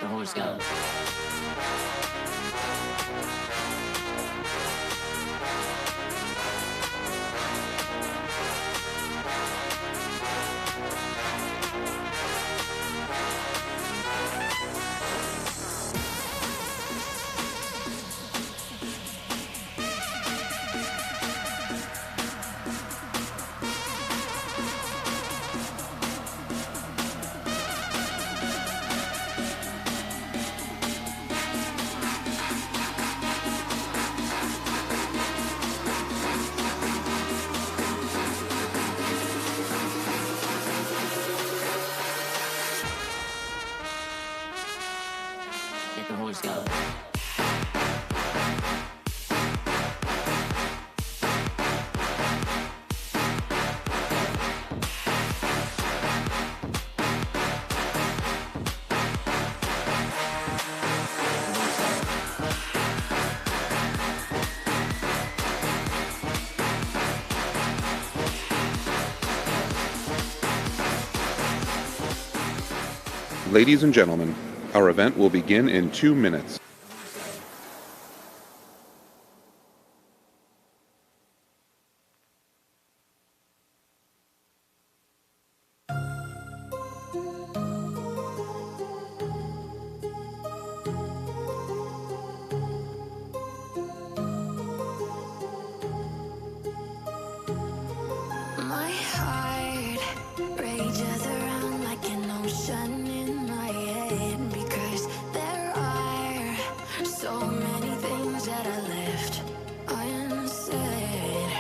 Let the horse go. Let the horse go. Ladies and gentlemen, our event will begin in 2 minutes. My heart rages around like an ocean in my head, because there are so many things that I left unsaid.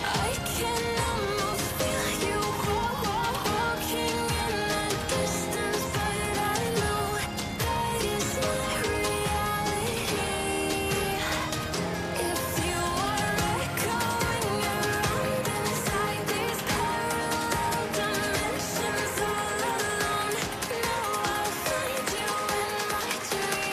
I can almost feel you walking in the distance, but I know that is not reality. If you are echoing around inside these parallel dimensions all alone, know I'll find you in my dreams.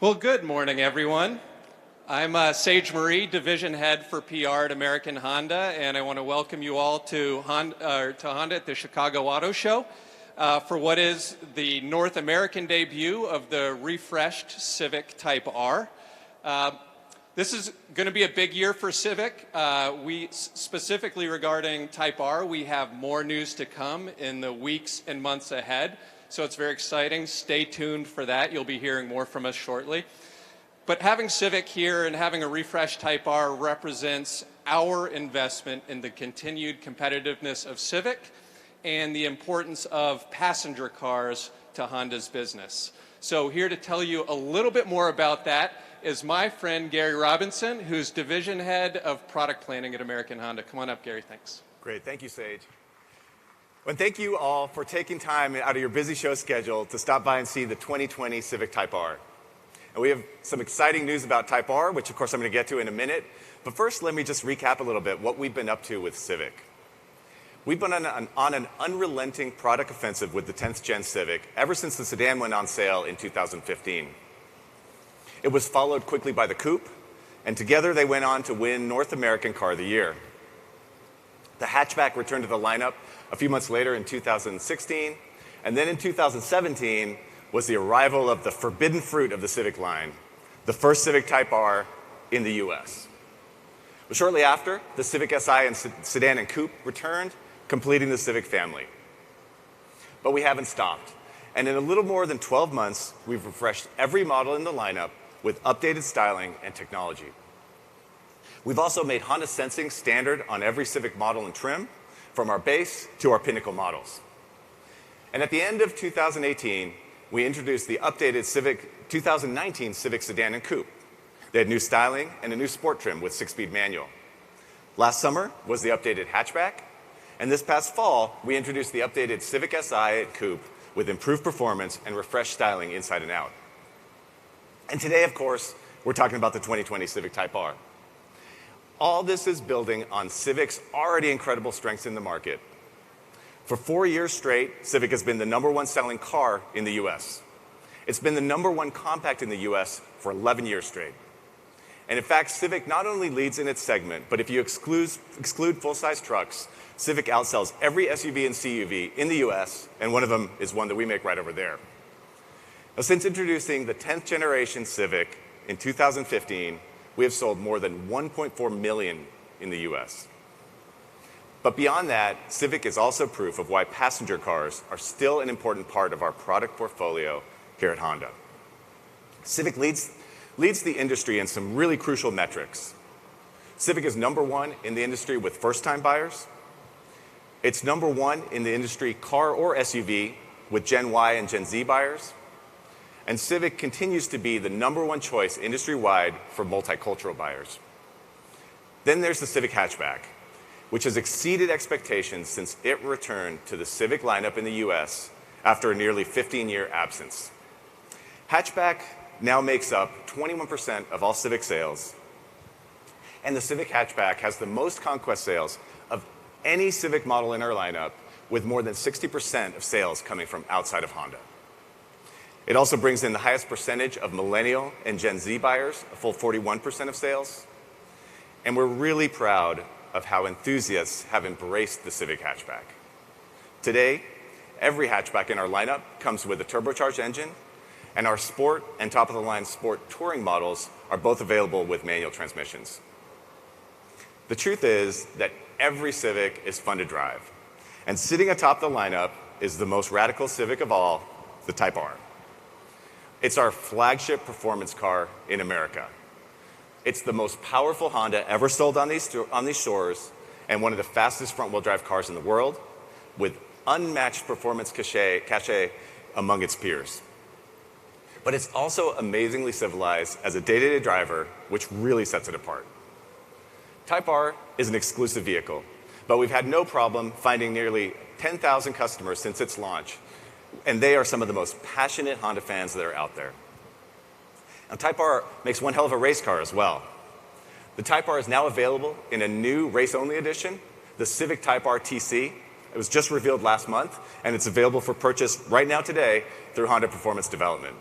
Well, good morning, everyone. I'm Sage Marie, Division Head for PR at American Honda, and I want to welcome you all to Honda at the Chicago Auto Show for what is the North American debut of the refreshed Civic Type R. This is going to be a big year for Civic. Specifically regarding Type R, we have more news to come in the weeks and months ahead. So it's very exciting. Stay tuned for that. You'll be hearing more from us shortly. But having Civic here and having a refreshed Type R represents our investment in the continued competitiveness of Civic and the importance of passenger cars to Honda's business. So here to tell you a little bit more about that is my friend Gary Robinson, who's Division Head of Product Planning at American Honda. Come on up, Gary. Thanks. Great. Thank you, Sage. And thank you all for taking time out of your busy show schedule to stop by and see the 2020 Civic Type R. And we have some exciting news about Type R, which of course I'm going to get to in a minute. But first, let me just recap a little bit what we've been up to with Civic. We've been on an unrelenting product offensive with the 10th Gen Civic ever since the sedan went on sale in 2015. It was followed quickly by the Coupe, and together they went on to win North American Car of the Year. The hatchback returned to the lineup a few months later in 2016, and then in 2017 was the arrival of the forbidden fruit of the Civic line, the first Civic Type R in the US. But shortly after, the Civic Si and sedan and coupe returned, completing the Civic family. But we haven't stopped, and in a little more than 12 months, we've refreshed every model in the lineup with updated styling and technology. We've also made Honda Sensing standard on every Civic model and trim, from our base to our pinnacle models. And at the end of 2018, we introduced the updated 2019 Civic Sedan and Coupe. They had new styling and a new sport trim with 6-speed manual. Last summer was the updated hatchback, and this past fall, we introduced the updated Civic Si and Coupe with improved performance and refreshed styling inside and out. And today, of course, we're talking about the 2020 Civic Type R. All this is building on Civic's already incredible strengths in the market. For 4 years straight, Civic has been the #1 selling car in the US. It's been the #1 compact in the US for 11 years straight. And in fact, Civic not only leads in its segment, but if you exclude full-size trucks, Civic outsells every SUV and CUV in the US, and one of them is one that we make right over there. Now, since introducing the 10th generation Civic in 2015, we have sold more than 1.4 million in the US. But beyond that, Civic is also proof of why passenger cars are still an important part of our product portfolio here at Honda. Civic leads the industry in some really crucial metrics. Civic is #1 in the industry with first-time buyers. It's #1 in the industry car or SUV with Gen Y and Gen Z buyers. And Civic continues to be the #1 choice industry-wide for multicultural buyers. Then there's the Civic hatchback, which has exceeded expectations since it returned to the Civic lineup in the US after a nearly 15-year absence. Hatchback now makes up 21% of all Civic sales, and the Civic hatchback has the most conquest sales of any Civic model in our lineup, with more than 60% of sales coming from outside of Honda. It also brings in the highest percentage of millennial and Gen Z buyers, a full 41% of sales, and we're really proud of how enthusiasts have embraced the Civic hatchback. Today, every hatchback in our lineup comes with a turbocharged engine, and our Sport and top-of-the-line Sport Touring models are both available with manual transmissions. The truth is that every Civic is fun to drive, and sitting atop the lineup is the most radical Civic of all, the Type R. It's our flagship performance car in America. It's the most powerful Honda ever sold on these shores, and one of the fastest front-wheel drive cars in the world, with unmatched performance cachet among its peers. But it's also amazingly civilized as a day-to-day driver, which really sets it apart. Type R is an exclusive vehicle, but we've had no problem finding nearly 10,000 customers since its launch, and they are some of the most passionate Honda fans that are out there. Now, Type R makes one hell of a race car as well. The Type R is now available in a new race-only edition, the Civic Type R TC. It was just revealed last month, and it's available for purchase right now today through Honda Performance Development.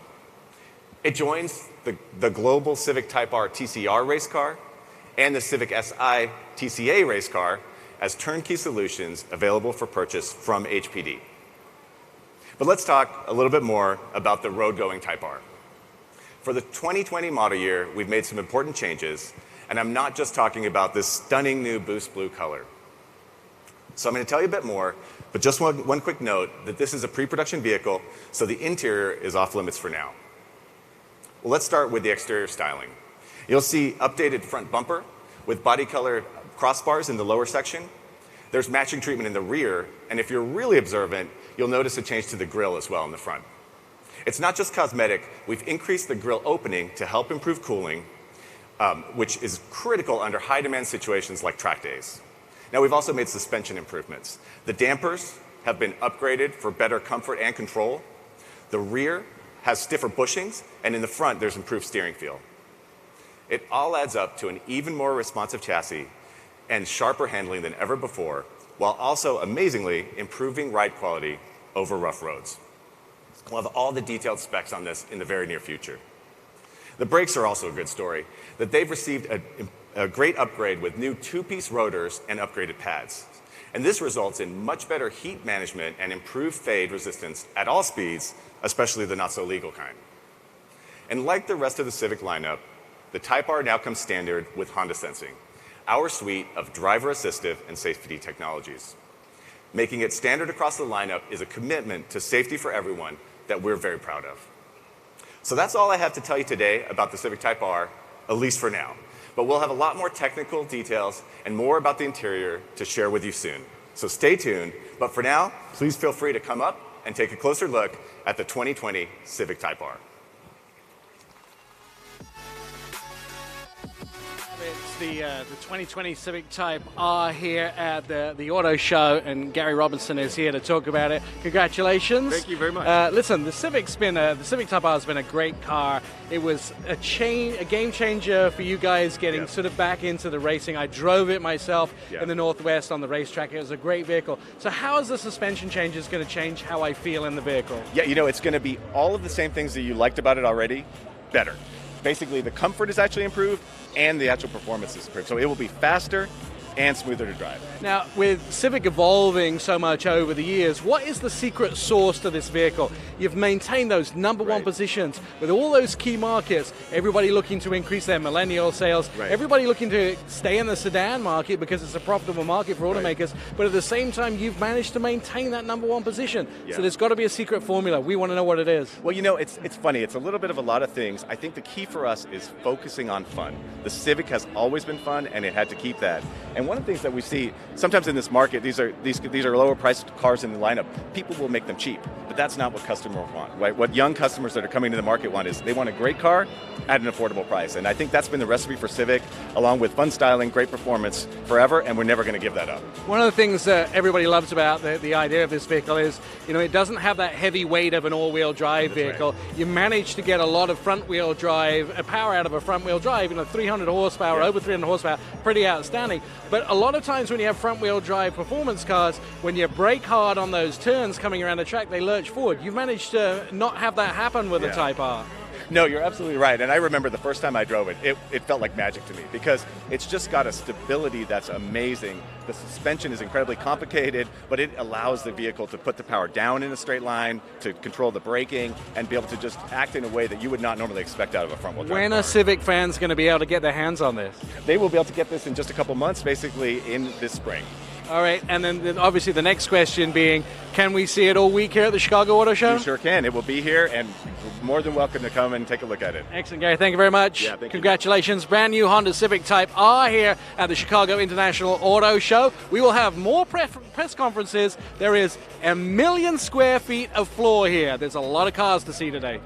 It joins the global Civic Type R TCR race car and the Civic Si TCA race car as turnkey solutions available for purchase from HPD. But let's talk a little bit more about the road-going Type R. For the 2020 model year, we've made some important changes, and I'm not just talking about this stunning new Boost Blue color. So I'm going to tell you a bit more, but just one quick note that this is a pre-production vehicle, so the interior is off limits for now. Well, let's start with the exterior styling. You'll see updated front bumper with body-colored crossbars in the lower section. There's matching treatment in the rear, and if you're really observant, you'll notice a change to the grille as well in the front. It's not just cosmetic. We've increased the grille opening to help improve cooling, which is critical under high-demand situations like track days. Now, we've also made suspension improvements. The dampers have been upgraded for better comfort and control. The rear has stiffer bushings, and in the front, there's improved steering feel. It all adds up to an even more responsive chassis and sharper handling than ever before, while also amazingly improving ride quality over rough roads. We'll have all the detailed specs on this in the very near future. The brakes are also a good story, that they've received a great upgrade with new two-piece rotors and upgraded pads. And this results in much better heat management and improved fade resistance at all speeds, especially the not-so-legal kind. And like the rest of the Civic lineup, the Type R now comes standard with Honda Sensing, our suite of driver-assistive and safety technologies. Making it standard across the lineup is a commitment to safety for everyone that we're very proud of. So that's all I have to tell you today about the Civic Type R, at least for now. but we'll have a lot more technical details and more about the interior to share with you soon. So stay tuned, but for now, please feel free to come up and take a closer look at the 2020 Civic Type R. It's the 2020 Civic Type R here at the auto show, and Gary Robinson is here to talk about it. Congratulations! Thank you very much. Listen, the Civic Type R has been a great car. It was a game changer for you guys getting sort of back into the racing. I drove it myself in the Northwest on the racetrack. It was a great vehicle. So how is the suspension changes going to change how I feel in the vehicle? Yeah, you know, it's going to be all of the same things that you liked about it already, better. Basically, the comfort is actually improved and the actual performance is improved. So it will be faster and smoother to drive. Now, with Civic evolving so much over the years, what is the secret sauce to this vehicle? You've maintained those number one positions with all those key markets, everybody looking to increase their millennial sales, everybody looking to stay in the sedan market because it's a profitable market for automakers, but at the same time, you've managed to maintain that number one position. So there's got to be a secret formula. We want to know what it is. Well, you know, it's funny. It's a little bit of a lot of things. I think the key for us is focusing on fun. The Civic has always been fun, and it had to keep that. And one of the things that we see sometimes in this market, these are lower priced cars in the lineup. People will make them cheap, but that's not what customers want. Right? What young customers that are coming to the market want is they want a great car at an affordable price. And I think that's been the recipe for Civic, along with fun styling, great performance forever, and we're never going to give that up. One of the things that everybody loves about the idea of this vehicle is, you know, it doesn't have that heavy weight of an all-wheel drive vehicle. You manage to get a lot of front-wheel drive, power out of a front-wheel drive, 300 horsepower, over 300 horsepower, pretty outstanding. But a lot of times when you have front-wheel drive performance cars, when you brake hard on those turns coming around the track, they lurch forward. You've managed to not have that happen with the Type R. No, you're absolutely right. And I remember the first time I drove it, it felt like magic to me because it's just got a stability that's amazing. The suspension is incredibly complicated, but it allows the vehicle to put the power down in a straight line, to control the braking, and be able to just act in a way that you would not normally expect out of a front-wheel drive When car. are Civic fans going to be able to get their hands on this? They will be able to get this in just a couple months, basically in this spring. All right, and then obviously the next question being, can we see it all week here at the Chicago Auto Show? You sure can. It will be here, and you're more than welcome to come and take a look at it. Excellent, Gary. Thank you very much. Yeah, thank you. Congratulations. Brand new Honda Civic Type R here at the Chicago International Auto Show. We will have more press conferences. There is 1 million square feet of floor here. There's a lot of cars to see today.